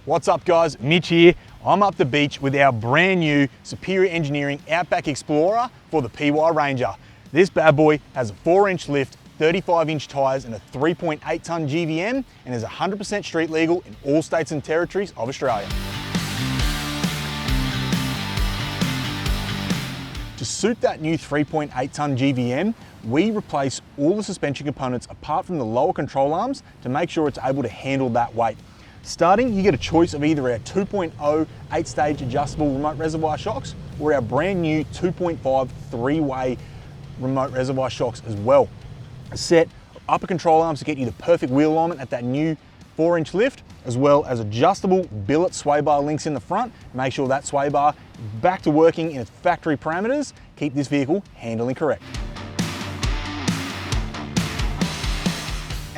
What's up guys, Mitch here. I'm up the beach with our brand new Superior Engineering Outback Explorer for the PY Ranger. This bad boy has a 4-inch lift, 35-inch tyres and a 3.8 tonne GVM and is 100% street legal in all states and territories of Australia. To suit that new 3.8 tonne GVM, we replace all the suspension components apart from the lower control arms to make sure it's able to handle that weight. Starting, you get a choice of either our 2.0 8-stage adjustable remote reservoir shocks or our brand new 2.5 3-way remote reservoir shocks as well. A set of upper control arms to get you the perfect wheel alignment at that new 4-inch lift, as well as adjustable billet sway bar links in the front. Make sure that sway bar is back to working in its factory parameters. Keep this vehicle handling correct.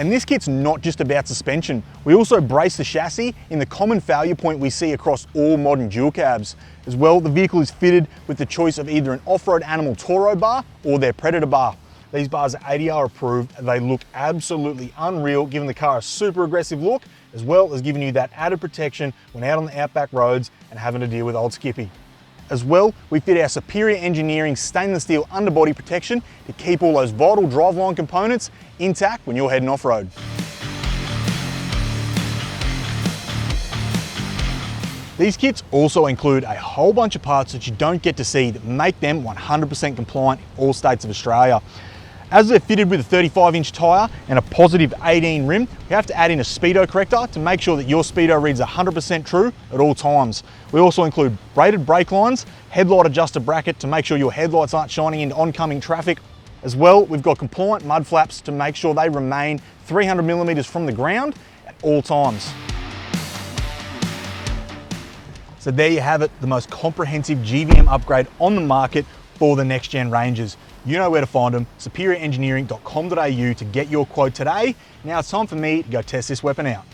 And this kit's not just about suspension. We also brace the chassis in the common failure point we see across all modern dual cabs. As well, the vehicle is fitted with the choice of either an off-road Animal Toro bar or their Predator bar. These bars are ADR approved and they look absolutely unreal, giving the car a super aggressive look, as well as giving you that added protection when out on the outback roads and having to deal with old Skippy. As well, we fit our Superior Engineering stainless steel underbody protection to keep all those vital driveline components intact when you're heading off-road. These kits also include a whole bunch of parts that you don't get to see that make them 100% compliant in all states of Australia. As they're fitted with a 35-inch tyre and a positive 18 rim, we have to add in a speedo corrector to make sure that your speedo reads 100% true at all times. We also include braided brake lines, headlight adjuster bracket to make sure your headlights aren't shining into oncoming traffic. As well, we've got compliant mud flaps to make sure they remain 300 millimeters from the ground at all times. So there you have it, the most comprehensive GVM upgrade on the market for the next gen Rangers. You know where to find them, superiorengineering.com.au to get your quote today. Now it's time for me to go test this weapon out.